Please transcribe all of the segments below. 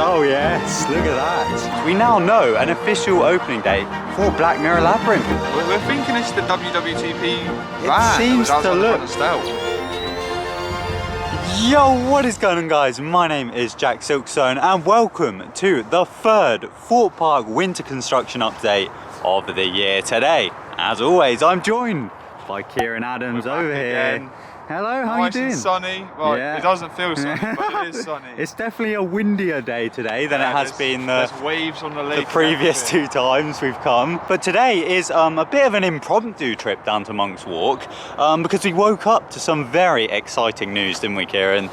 Oh yes, look at that. We now know an official opening date for Black Mirror Labyrinth. We're thinking it's the WWTP It seems to look. Stealth. Yo, what is going on, guys? My name is TheJackSilkstone and welcome to the third Thorpe Park winter construction update of the year. Today, as always, I'm joined by Kieran Adams over here. Again. Hello, how Nice you doing? And sunny. Well, Yeah. it doesn't feel sunny, but it is sunny. It's definitely a windier day today than it has been there's waves on the lake. the previous two times we've come. But today is a bit of an impromptu trip down to Monk's Walk because we woke up to some very exciting news, didn't we, Kieran?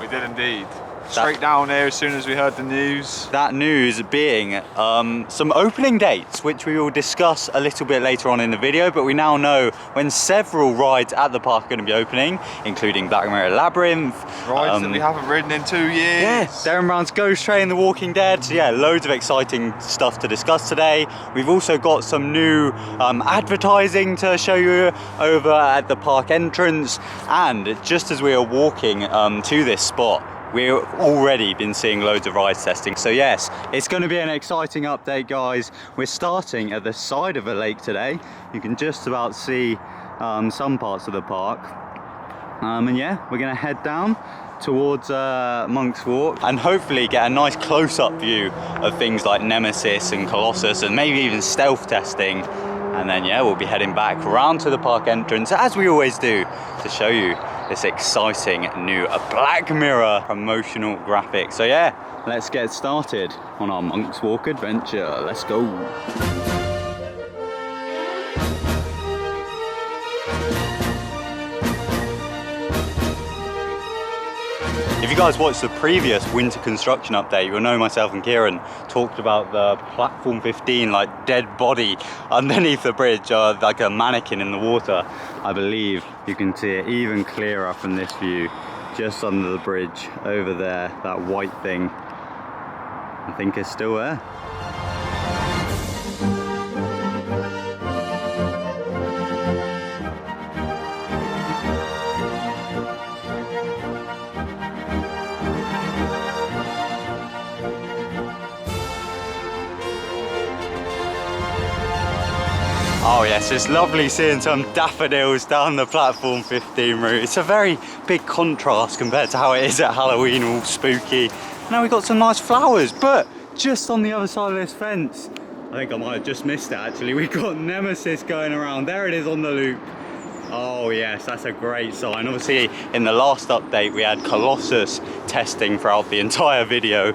We did indeed. Straight down there as soon as we heard the news. That news being some opening dates, which we will discuss a little bit later on in the video, but we now know when several rides at the park are going to be opening, including Black Mirror Labyrinth. Rides that we haven't ridden in 2 years. Yeah, Derren Brown's Ghost Train, The Walking Dead. So yeah, loads of exciting stuff to discuss today. We've also got some new advertising to show you over at the park entrance. And just as we are walking to this spot, we've already been seeing loads of rides testing. So yes, it's going to be an exciting update, guys. We're starting at the side of a lake today. You can just about see some parts of the park. And yeah, we're going to head down towards Monk's Walk and hopefully get a nice close-up view of things like Nemesis and Colossus and maybe even stealth testing. And then yeah, we'll be heading back round to the park entrance, as we always do, to show you this exciting new Black Mirror promotional graphic. So yeah, let's get started on our Monk's Walk adventure. Let's go. If you guys watched the previous winter construction update, you'll know myself and Kieran talked about the platform 15 like dead body underneath the bridge, like a mannequin in the water. I believe you can see it even clearer from this view, just under the bridge over there. That white thing, I think, is still there. Oh yes, it's lovely seeing some daffodils down the platform 15 route. It's a very big contrast compared to how it is at Halloween, all spooky. Now we've got some nice flowers, but just on the other side of this fence, I think I might have just missed it actually, we've got Nemesis going around. There it is on the loop. Oh yes, that's a great sign. Obviously in the last update we had Colossus testing throughout the entire video,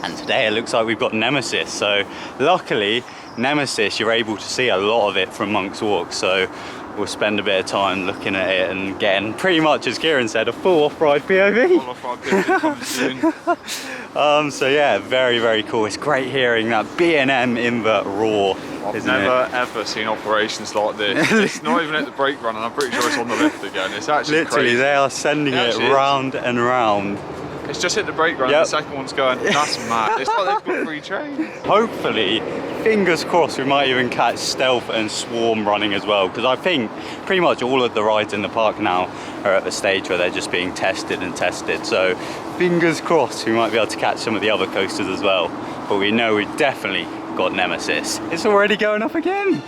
and today it looks like we've got Nemesis. So luckily Nemesis, you're able to see a lot of it from Monk's Walk, so we'll spend a bit of time looking at it and getting pretty much, as Kieran said, a full off-ride POV. Full off-ride POV coming soon. So yeah, very, very cool. It's great hearing that B&M invert roar. I've never ever seen operations like this. It's not even at the brake run, and I'm pretty sure it's on the lift again. It's actually literally crazy. They are sending it round and round. It's just hit the brake run, and the second one's going, that's mad. It's like they've got 3 trains. Hopefully, fingers crossed, we might even catch Stealth and Swarm running as well, because I think pretty much all of the rides in the park now are at the stage where they're just being tested and tested. So fingers crossed we might be able to catch some of the other coasters as well. But we know we've definitely got Nemesis. It's already going up again.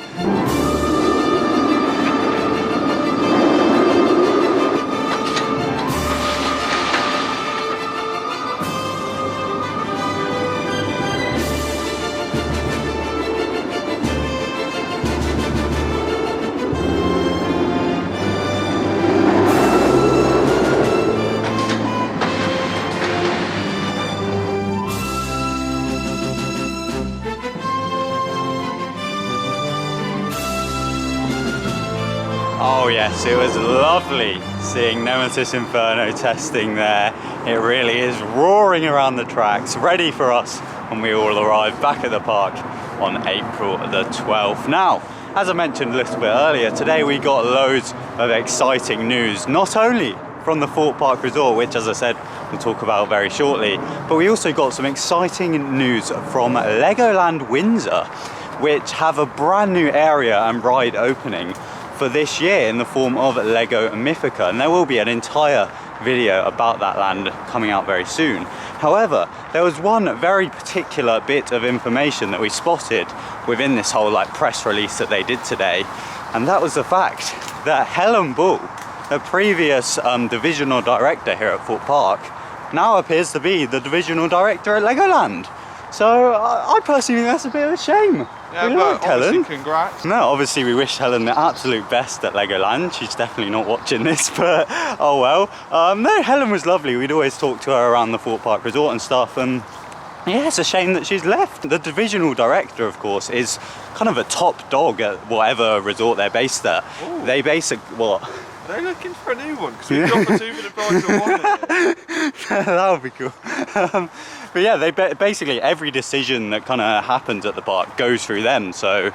Oh yes, it was lovely seeing Nemesis Inferno testing there. It really is roaring around the tracks, ready for us when we all arrive back at the park on April the 12th. Now, as I mentioned a little bit earlier, today we got loads of exciting news, not only from the Thorpe Park Resort, which, as I said, we'll talk about very shortly, but we also got some exciting news from Legoland Windsor, which have a brand new area and ride opening for this year in the form of Lego Mythica, and there will be an entire video about that land coming out very soon. However, there was one very particular bit of information that we spotted within this whole like press release that they did today, and that was the fact that Helen Bull, the previous divisional director here at Thorpe Park, now appears to be the divisional director at Legoland. So I personally think that's a bit of a shame. Yeah, we but liked Helen. obviously congrats. No, obviously we wish Helen the absolute best at Legoland. She's definitely not watching this, but oh well. No, Helen was lovely. We'd always talk to her around the Thorpe Park Resort and stuff, and yeah, it's a shame that she's left. The divisional director, of course, is kind of a top dog at whatever resort they're based at. Ooh. They base what? Are they looking for a new one? Because we got for 2 for the price of one. That would be cool. But yeah, they basically every decision that kind of happens at the park goes through them. So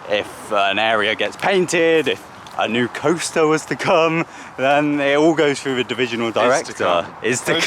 if an area gets painted, if a new coaster was to come, then it all goes through the divisional director. Is to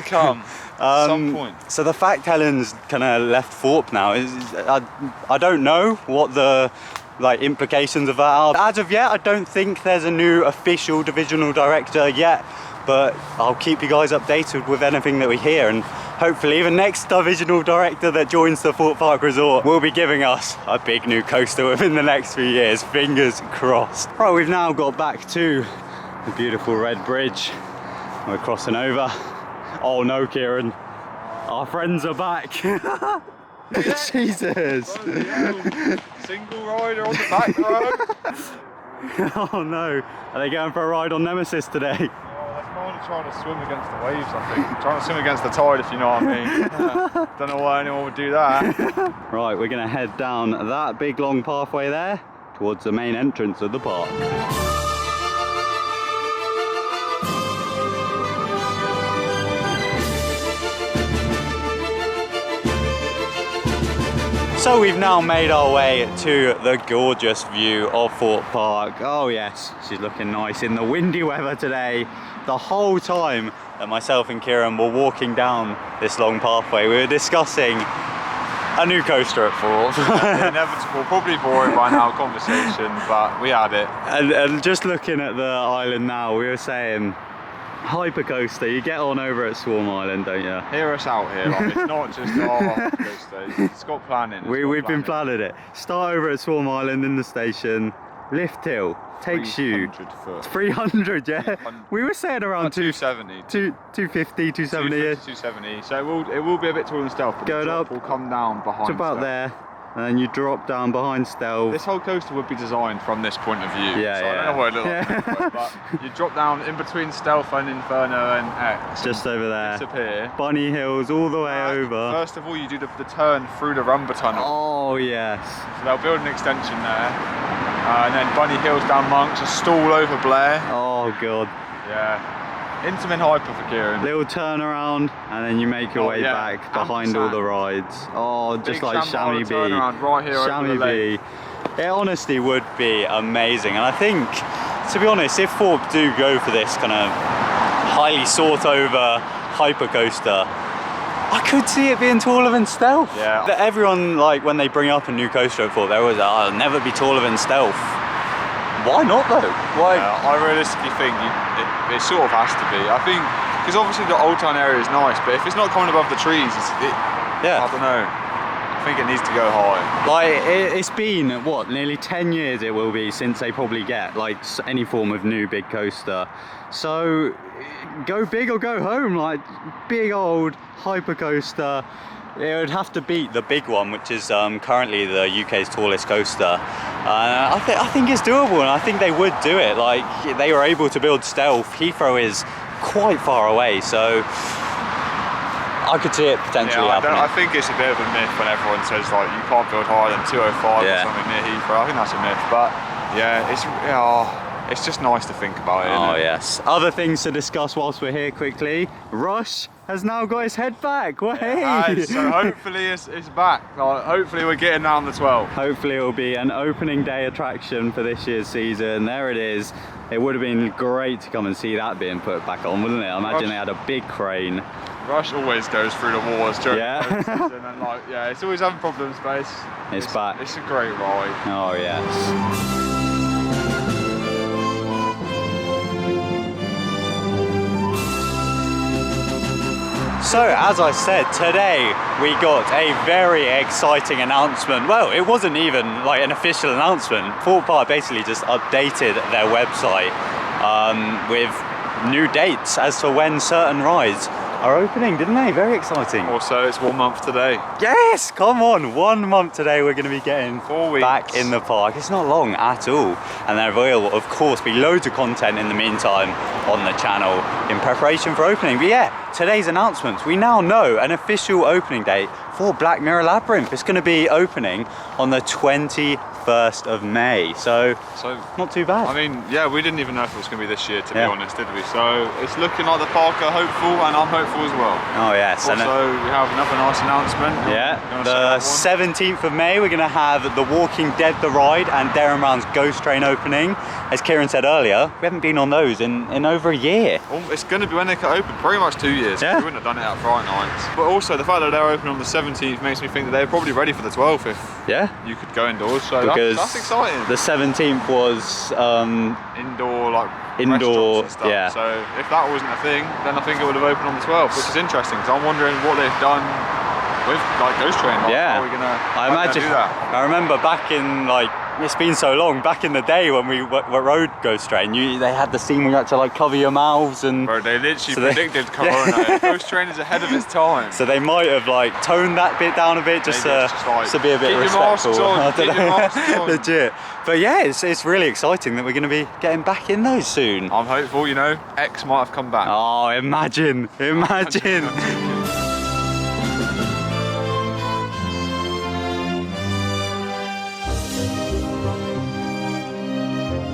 come. At some point. So the fact Helen's kind of left Thorpe now is, I don't know what the like implications of that are. As of yet, I don't think there's a new official divisional director yet, but I'll keep you guys updated with anything that we hear, and hopefully the next divisional director that joins the Thorpe Park Resort will be giving us a big new coaster within the next few years. Fingers crossed. Right, we've now got back to the beautiful red bridge. We're crossing over. Oh no, Kieran, our friends are back. Jesus. Single rider on the back row. Oh no, are they going for a ride on Nemesis today? Oh, they're kind of trying to swim against the waves, I think. Trying to swim against the tide, if you know what I mean. Don't know why anyone would do that. Right, we're going to head down that big long pathway there towards the main entrance of the park. So we've now made our way to the gorgeous view of Thorpe Park. Oh yes, she's looking nice in the windy weather today. The whole time that myself and Kieran were walking down this long pathway, we were discussing a new coaster at Thorpe. The inevitable, probably boring by now conversation, but we had it. And just looking at the island now, we were saying, hypercoaster, you get on over at Swarm Island, don't you? Hear us out here, like, it's not just hypercoaster, it's got planning. We've been planning it. Start over at Swarm Island in the station, lift hill, takes you 300 foot. 300, yeah? 300. We were saying around 270. 250, 270. 270, so it will be a bit taller than Stealth, but Going the drop up, will come down behind it's about Stealth. there, and then you drop down behind Stealth. This whole coaster would be designed from this point of view. Yeah, so I don't know what it looks like, but you drop down in between Stealth and Inferno and X. Just over there. Disappear. Bunny Hills all the way over. First of all, you do the turn through the Rumba Tunnel. Oh yes. So they'll build an extension there. And then Bunny Hills down Monks, a stall over Blair. Oh god. Yeah. Intamin hyper for Kieran. Little turn around, and then you make your way back behind all the rides. Oh, just like Chamois B. Right here Chamois over the lake. B. It honestly would be amazing, and I think, to be honest, if Thorpe do go for this kind of highly sought over hypercoaster, I could see it being taller than Stealth. Yeah. That everyone, like, when they bring up a new coaster at Thorpe, they always like, oh, it'll never be taller than Stealth. Why not though? Why? Yeah, I realistically think it sort of has to be. I think, because obviously the Old Town area is nice, but if it's not coming above the trees, yeah. I don't know. I think it needs to go high. Like, it's been, what, nearly 10 years it will be since they probably get, like, any form of new big coaster. So, go big or go home, like, big old hyper coaster. It would have to beat the big one, which is currently the UK's tallest coaster. I think it's doable, and I think they would do it. Like, they were able to build Stealth. Heathrow is quite far away, so I could see it potentially happening. I think it's a bit of a myth when everyone says like you can't build higher than 205 or something near Heathrow. I think that's a myth, but yeah, it's just nice to think about it. Oh isn't it? yes. Other things to discuss whilst we're here quickly. Rush has now got his head back. Hey! So hopefully it's back. Like, hopefully we're getting down the 12. Hopefully it will be an opening day attraction for this year's season. There it is. It would have been great to come and see that being put back on, wouldn't it? I imagine they had a big crane. Rush always goes through the wars during the season, and it's always having problems, but it's back. It's a great ride. Oh yes. So as I said, today we got a very exciting announcement. Well, it wasn't even like an official announcement. Thorpe Park basically just updated their website with new dates as to when certain rides are opening, didn't they? Very exciting. Also, it's 1 month today. Yes, come on, 1 month today we're going to be getting 4 weeks back in the park. It's not long at all, and there will of course be loads of content in the meantime on the channel in preparation for opening. But yeah, today's announcements, we now know an official opening date for Black Mirror Labyrinth. It's going to be opening on the 21st of May, so not too bad. I mean, yeah, we didn't even know if it was going to be this year, to be honest, did we? So it's looking like the park are hopeful, and I'm hopeful as well. Oh yes. Also, we have another nice announcement. Yeah, the 17th of May we're going to have The Walking Dead The Ride and Derren Brown's Ghost Train opening. As Kieran said earlier, we haven't been on those in over a year. Well, it's going to be when they cut open, pretty much 2 years. Yeah. We wouldn't have done it at Friday nights. But also the fact that they're open on the 17th makes me think that they're probably ready for the 12th if you could go indoors. So that's exciting. The 17th was indoor, like indoor, and stuff. Yeah. So if that wasn't a thing, then I think it would have opened on the 12th, which is interesting because I'm wondering what they've done with like Ghost Train. Like, how are we gonna? I imagine. Do that? I remember back in like. It's been so long. Back in the day when we rode Ghost Train, they had the scene where you had to like cover your mouths and. Bro, they literally predicted Corona. Ghost Train is ahead of its time. So they might have like toned that bit down a bit just to be a bit respectful. Keep your masks on. Legit. But yeah, it's really exciting that we're going to be getting back in those soon. I'm hopeful. You know, X might have come back. Oh, imagine.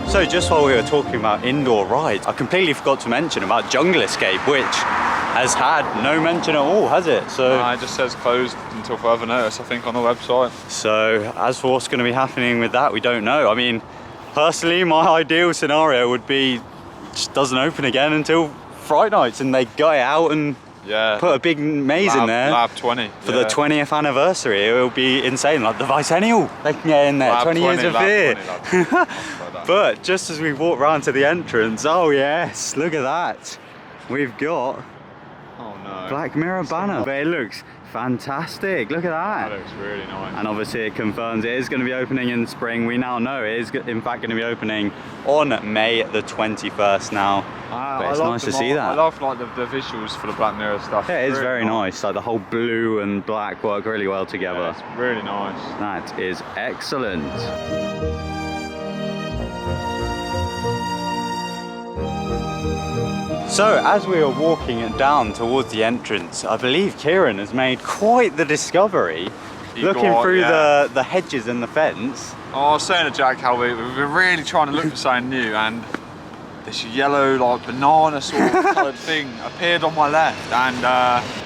So just while we were talking about indoor rides, I completely forgot to mention about Jungle Escape, which has had no mention at all, has it? So it just says closed until further notice, I think, on the website. So as for what's going to be happening with that, we don't know. I mean, personally, my ideal scenario would be it just doesn't open again until Friday nights, and they gut it out and put a big maze in there. Lab 20. For the 20th anniversary. It will be insane. Like the Bicentennial, they can get in there. 20 years of beer. But just as we walk round to the entrance, oh yes, look at that. We've got Black Mirror banner. But it looks fantastic. Look at that. That looks really nice. And obviously it confirms it is going to be opening in spring. We now know it is in fact going to be opening on May the 21st now. But it's nice to see that. I love like the visuals for the Black Mirror stuff. Yeah, it is very nice. Like the whole blue and black work really well together. Yeah, it's really nice. That is excellent. So as we are walking down towards the entrance, I believe Kieran has made quite the discovery. Looking through the hedges and the fence. Oh, I was saying to Jack how we've been really trying to look for something new, and this yellow like banana sort of coloured thing appeared on my left, and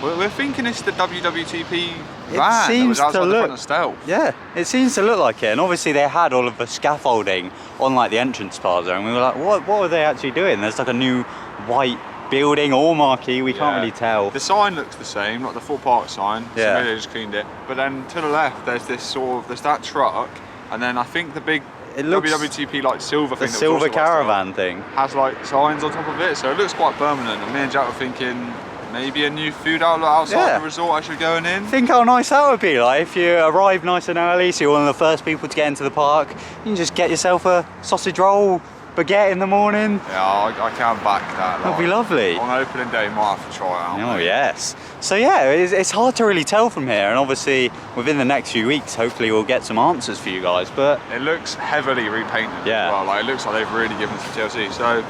we're thinking it's the WWTP van. It seems to look. Stealth. Yeah, it seems to look like it, and obviously they had all of the scaffolding on like the entrance plaza, and we were like, what are they actually doing? There's like a new white building or marquee, we can't really tell. The sign looks the same, like the Thorpe Park sign, so maybe they just cleaned it. But then to the left there's this sort of, there's that truck, and then I think the big WWTP like silver thing, the silver caravan thing, has like signs on top of it, so it looks quite permanent. And me and Jack were thinking maybe a new food outlet outside the resort I should go in. Think how nice that would be, like if you arrive nice and early, so you're one of the first people to get into the park, you can just get yourself a sausage roll, baguette in the morning. Yeah, I can back that. That'd be lovely. On opening day, might have to try it out. Oh yes. So yeah, it's hard to really tell from here, and obviously within the next few weeks, hopefully we'll get some answers for you guys. But it looks heavily repainted as well. Like it looks like they've really given some TLC. So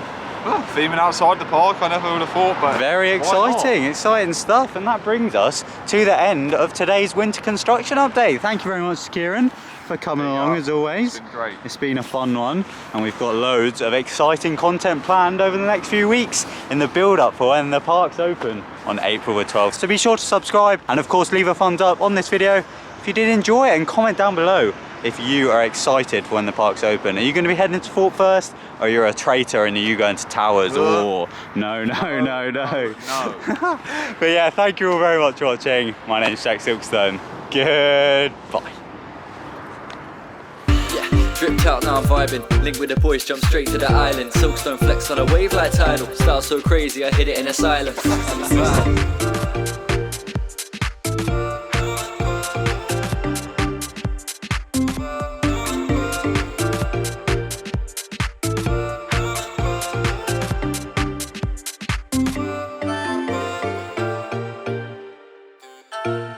theming outside the park, I never would have thought, but very exciting stuff. And that brings us to the end of today's winter construction update. Thank you very much, Kieran, for coming along as always. It's been great. It's been a fun one, and we've got loads of exciting content planned over the next few weeks in the build up for when the park's open on April the 12th. So be sure to subscribe, and of course leave a thumbs up on this video if you did enjoy it, and comment down below if you are excited for when the park's open. Are you going to be heading to Thorpe first, or you're a traitor and are you going to Towers? Or no. But yeah, thank you all very much for watching. My name's TheJackSilkstone. Goodbye. Dripped out, now I'm vibing. Link with the boys, jump straight to the island. Silkstone flex on a wave like tidal. Style so crazy, I hit it in a silence. Silkstone.